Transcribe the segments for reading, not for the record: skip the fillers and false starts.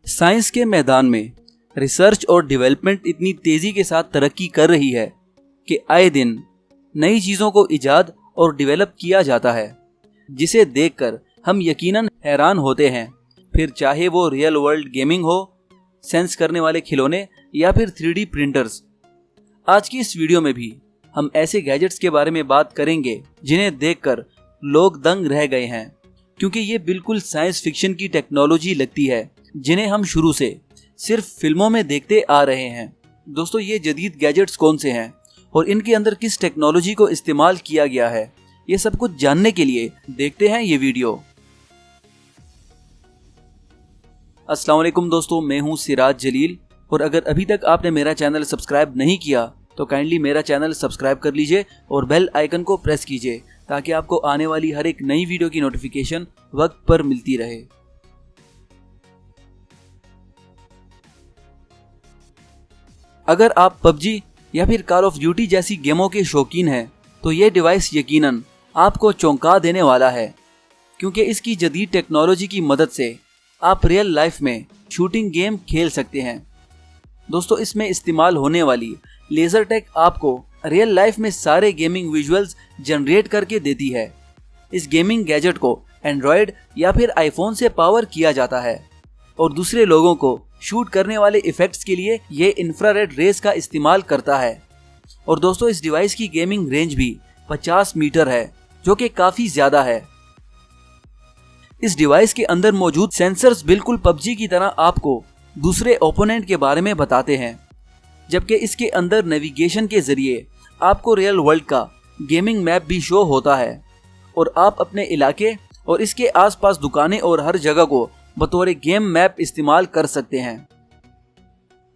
Science के मैदान में रिसर्च और डेवलपमेंट इतनी तेजी के साथ तरक्की कर रही है कि आए दिन नई चीजों को इजाद और डेवलप किया जाता है, जिसे देखकर हम यकीनन हैरान होते हैं। फिर चाहे वो रियल वर्ल्ड गेमिंग हो, सेंस करने वाले खिलौने या फिर 3D प्रिंटर्स। आज की इस वीडियो में भी हम ऐसे गैजेट्स के बारे में बात करेंगे जिन्हें देखकर लोग दंग रह गए हैं, क्योंकि ये बिल्कुल साइंस फिक्शन की टेक्नोलॉजी लगती है जिन्हें हम शुरू से सिर्फ फिल्मों में देखते आ रहे हैं। दोस्तों, ये जदीद गैजेट्स कौन से हैं और इनके अंदर किस टेक्नोलॉजी को इस्तेमाल किया गया है, ये सब कुछ जानने के लिए देखते हैं ये वीडियो। अस्सलाम वालेकुम दोस्तों, मैं हूं सिराज जलील और अगर अभी तक आपने मेरा चैनल सब्सक्राइब नहीं किया तो काइंडली मेरा चैनल सब्सक्राइब कर लीजिए और बेल आइकन को प्रेस कीजिए ताकि आपको आने वाली हर एक नई वीडियो की नोटिफिकेशन वक्त पर मिलती रहे। अगर आप पबजी या फिर कॉल ऑफ ड्यूटी जैसी गेमों के शौकीन हैं तो ये डिवाइस यकीनन आपको चौंका देने वाला है, क्योंकि इसकी जदीद टेक्नोलॉजी की मदद से आप रियल लाइफ में शूटिंग गेम खेल सकते हैं। दोस्तों, इसमें इस्तेमाल होने वाली लेजर टेक आपको रियल लाइफ में सारे गेमिंग विजुअल्स जनरेट करके देती है। इस गेमिंग गैजेट को एंड्रॉयड या फिर आईफोन से पावर किया जाता है और दूसरे लोगों को शूट करने वाले इफेक्ट्स के लिए ये इंफ्रारेड रेस का इस्तेमाल करता है। और दोस्तों, इस डिवाइस की गेमिंग रेंज भी 50 मीटर है, जो कि काफी ज्यादा है। इस डिवाइस के अंदर मौजूद सेंसर्स बिल्कुल पबजी की तरह आपको दूसरे ओपोनेंट के बारे में बताते हैं, जबकि इसके अंदर नेविगेशन के जरिए आपको रियल वर्ल्ड का गेमिंग मैप भी शो होता है और आप अपने इलाके और इसके आसपास दुकानें और हर जगह को बतौर गेम मैप इस्तेमाल कर सकते हैं।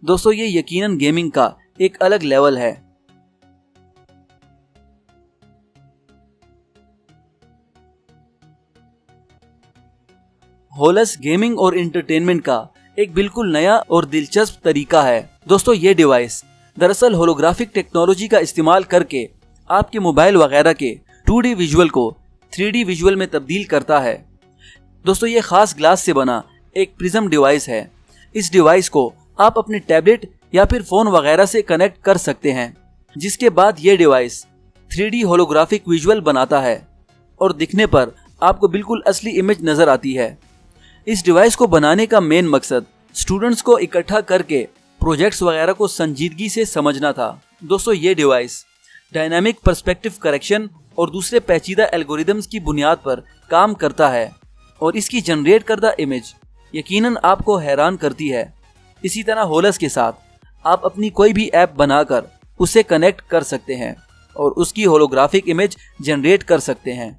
दोस्तों, ये यकीनन गेमिंग का एक अलग लेवल है। होलस गेमिंग और एंटरटेनमेंट का एक बिल्कुल नया और दिलचस्प तरीका है। दोस्तों, ये डिवाइस दरअसल होलोग्राफिक टेक्नोलॉजी का इस्तेमाल करके आपके मोबाइल वगैरह के 2D विजुअल को 3D विजुअल में तब्दील करता है। दोस्तों, ये खास ग्लास से बना एक प्रिज्म डिवाइस है। इस डिवाइस को आप अपने टैबलेट या फिर फोन वगैरह से कनेक्ट कर सकते हैं, जिसके बाद ये डिवाइस 3D होलोग्राफिक विजुअल बनाता है और दिखने पर आपको बिल्कुल असली इमेज नजर आती है। इस डिवाइस को बनाने का मेन मकसद स्टूडेंट्स को इकट्ठा करके प्रोजेक्ट्स वगैरह को संजीदगी से समझना था। दोस्तों, ये डिवाइस डायनामिक पर्सपेक्टिव करेक्शन और दूसरे पेचीदा एल्गोरिदम्स की बुनियाद पर काम करता है और इसकी जनरेट करदा इमेज यकीनन आपको हैरान करती है। इसी तरह होलस के साथ आप अपनी कोई भी ऐप बनाकर उसे कनेक्ट कर सकते हैं और उसकी होलोग्राफिक इमेज जनरेट कर सकते हैं।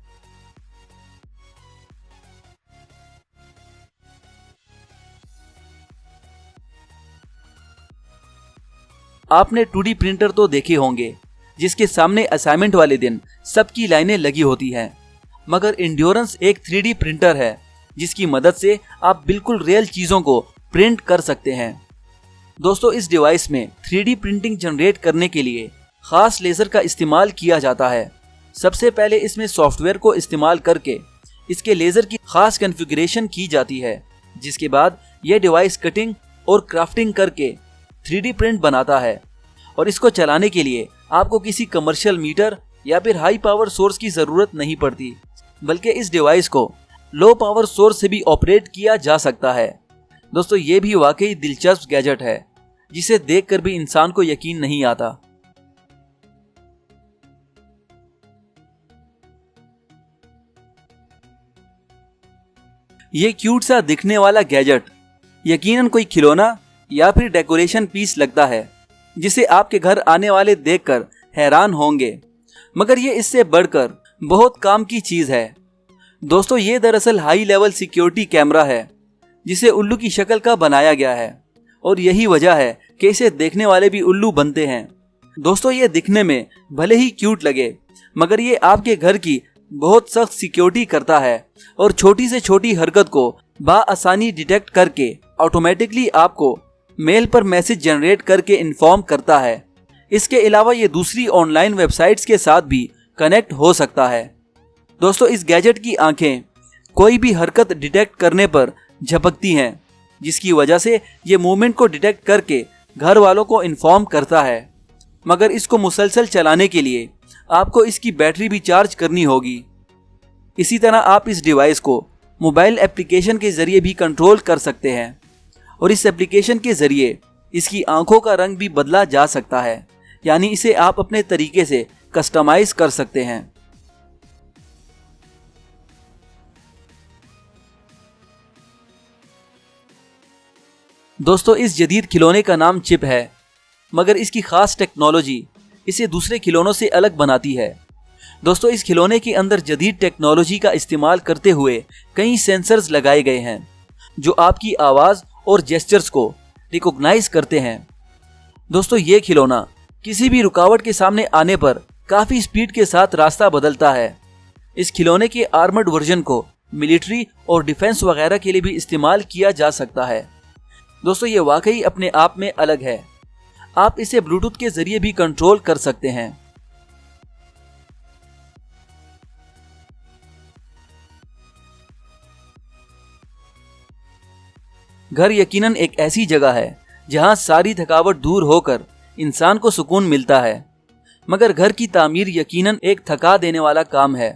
आपने 2D प्रिंटर तो देखे होंगे, जिसके सामने असाइनमेंट वाले दिन सबकी लाइनें लगी होती हैं, मगर एंड्योरेंस एक 3D प्रिंटर है जिसकी मदद से आप बिल्कुल रियल चीजों को प्रिंट कर सकते हैं। दोस्तों, इस डिवाइस में 3D प्रिंटिंग जनरेट करने के लिए खास लेजर का इस्तेमाल किया जाता है। सबसे पहले इसमें सॉफ्टवेयर को इस्तेमाल करके इसके लेजर की खास कॉन्फ़िगरेशन की जाती है, जिसके बाद यह डिवाइस कटिंग और क्राफ्टिंग करके 3D प्रिंट बनाता है। और इसको चलाने के लिए आपको किसी कमर्शियल मीटर या फिर हाई पावर सोर्स की जरूरत नहीं पड़ती, बल्कि इस डिवाइस को लो पावर सोर्स से भी ऑपरेट किया जा सकता है। दोस्तों, ये भी वाकई दिलचस्प गैजेट है जिसे देखकर भी इंसान को यकीन नहीं आता। ये क्यूट सा दिखने वाला गैजेट यकीनन कोई खिलौना या फिर डेकोरेशन पीस लगता है, जिसे आपके घर आने वाले देखकर हैरान होंगे, मगर ये इससे बढ़कर बहुत काम की चीज है। दोस्तों, ये दरअसल हाई लेवल सिक्योरिटी कैमरा है जिसे उल्लू की शक्ल का बनाया गया है और यही वजह है कि इसे देखने वाले भी उल्लू बनते हैं। दोस्तों, ये दिखने में भले ही क्यूट लगे, मगर ये आपके घर की बहुत सख्त सिक्योरिटी करता है और छोटी से छोटी हरकत को बाआसानी डिटेक्ट करके ऑटोमेटिकली आपको मेल पर मैसेज जनरेट करके इन्फॉर्म करता है। इसके अलावा ये दूसरी ऑनलाइन वेबसाइट्स के साथ भी कनेक्ट हो सकता है। दोस्तों, इस गैजेट की आंखें कोई भी हरकत डिटेक्ट करने पर झपकती हैं जिसकी वजह से ये मूवमेंट को डिटेक्ट करके घर वालों को इन्फॉर्म करता है। मगर इसको मुसलसल चलाने के लिए आपको इसकी बैटरी भी चार्ज करनी होगी। इसी तरह आप इस डिवाइस को मोबाइल एप्लीकेशन के जरिए भी कंट्रोल कर सकते हैं और इस एप्लीकेशन के जरिए इसकी आंखों का रंग भी बदला जा सकता है, यानी इसे आप अपने तरीके से कस्टमाइज कर सकते हैं। दोस्तों, इस जदीद खिलौने का नाम चिप है, मगर इसकी खास टेक्नोलॉजी इसे दूसरे खिलौनों से अलग बनाती है। दोस्तों, इस खिलौने के अंदर जदीद टेक्नोलॉजी का इस्तेमाल करते हुए कई सेंसर्स लगाए गए हैं जो आपकी आवाज़ और जेस्चर्स को रिकॉग्नाइज करते हैं। दोस्तों, ये खिलौना किसी भी रुकावट के सामने आने पर काफ़ी स्पीड के साथ रास्ता बदलता है। इस खिलौने के आर्मर्ड वर्जन को मिलिट्री और डिफेंस वगैरह के लिए भी इस्तेमाल किया जा सकता है। दोस्तों, ये वाकई अपने आप में अलग है। आप इसे ब्लूटूथ के जरिए भी कंट्रोल कर सकते हैं। घर यकीनन एक ऐसी जगह है जहां सारी थकावट दूर होकर इंसान को सुकून मिलता है, मगर घर की तामीर यकीनन एक थका देने वाला काम है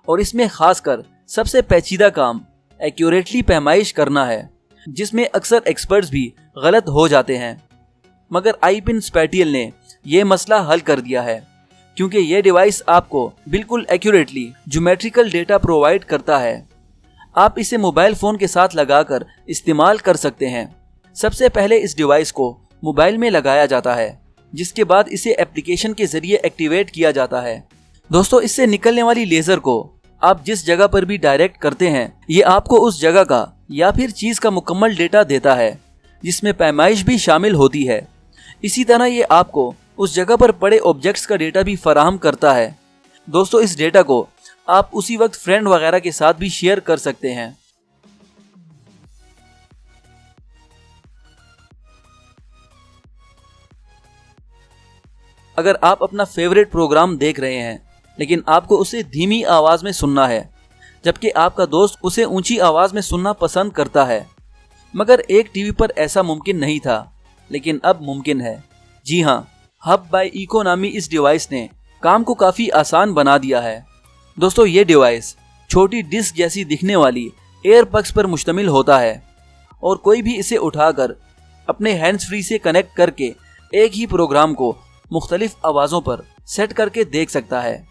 और इसमें खासकर सबसे पेचीदा काम एक्यूरेटली पैमाइश करना है, जिसमें अक्सर एक्सपर्ट्स भी गलत हो जाते हैं। मगर आईपिन स्पैटियल ने यह मसला हल कर दिया है, क्योंकि यह डिवाइस आपको बिल्कुल एक्यूरेटली ज्योमेट्रिकल डेटा प्रोवाइड करता है। आप इसे मोबाइल फ़ोन के साथ लगाकर इस्तेमाल कर सकते हैं। सबसे पहले इस डिवाइस को मोबाइल में लगाया जाता है, जिसके बाद इसे एप्लीकेशन के जरिए एक्टिवेट किया जाता है। दोस्तों, इससे निकलने वाली लेज़र को आप जिस जगह पर भी डायरेक्ट करते हैं, ये आपको उस जगह का या फिर चीज़ का मुकम्मल डेटा देता है, जिसमें पैमाइश भी शामिल होती है। इसी तरह ये आपको उस जगह पर पड़े ऑब्जेक्ट्स का डेटा भी फराहम करता है। दोस्तों, इस डेटा को आप उसी वक्त फ्रेंड वगैरह के साथ भी शेयर कर सकते हैं। अगर आप अपना फेवरेट प्रोग्राम देख रहे हैं, लेकिन आपको उसे धीमी आवाज में सुनना है, जबकि आपका दोस्त उसे ऊंची आवाज में सुनना पसंद करता है, मगर एक टीवी पर ऐसा मुमकिन नहीं था, लेकिन अब मुमकिन है। जी हाँ, हब बाय इको नामी इस डिवाइस ने काम को काफी आसान बना दिया है। दोस्तों, ये डिवाइस छोटी डिस्क जैसी दिखने वाली एयरपग्स पर मुश्तमिल होता है और कोई भी इसे उठाकर अपने हैंड्स फ्री से कनेक्ट करके एक ही प्रोग्राम को मुख्तलिफ आवाज़ों पर सेट करके देख सकता है।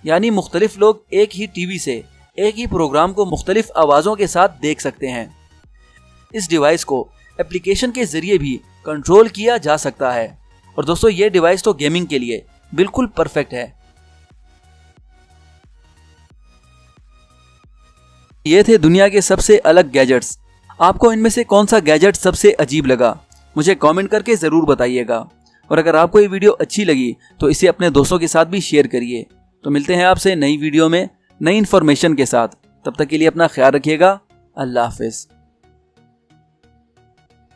यानी मुख्तलिफ लोग एक ही टीवी से एक ही प्रोग्राम को मुख्तलिफ आवाज़ों के साथ देख सकते हैं। इस डिवाइस को एप्लीकेशन के जरिए भी कंट्रोल किया जा सकता है। और दोस्तों, ये डिवाइस तो गेमिंग के लिए बिल्कुल परफेक्ट है। ये थे दुनिया के सबसे अलग गैजेट्स। आपको इनमें से कौन सा गैजेट सबसे अजीब लगा, मुझे कमेंट करके ज़रूर बताइएगा। और अगर आपको ये वीडियो अच्छी लगी तो इसे अपने दोस्तों के साथ भी शेयर करिए। तो मिलते हैं आपसे नई वीडियो में नई इन्फॉर्मेशन के साथ। तब तक के लिए अपना ख्याल रखिएगा। अल्लाह हाफिज़।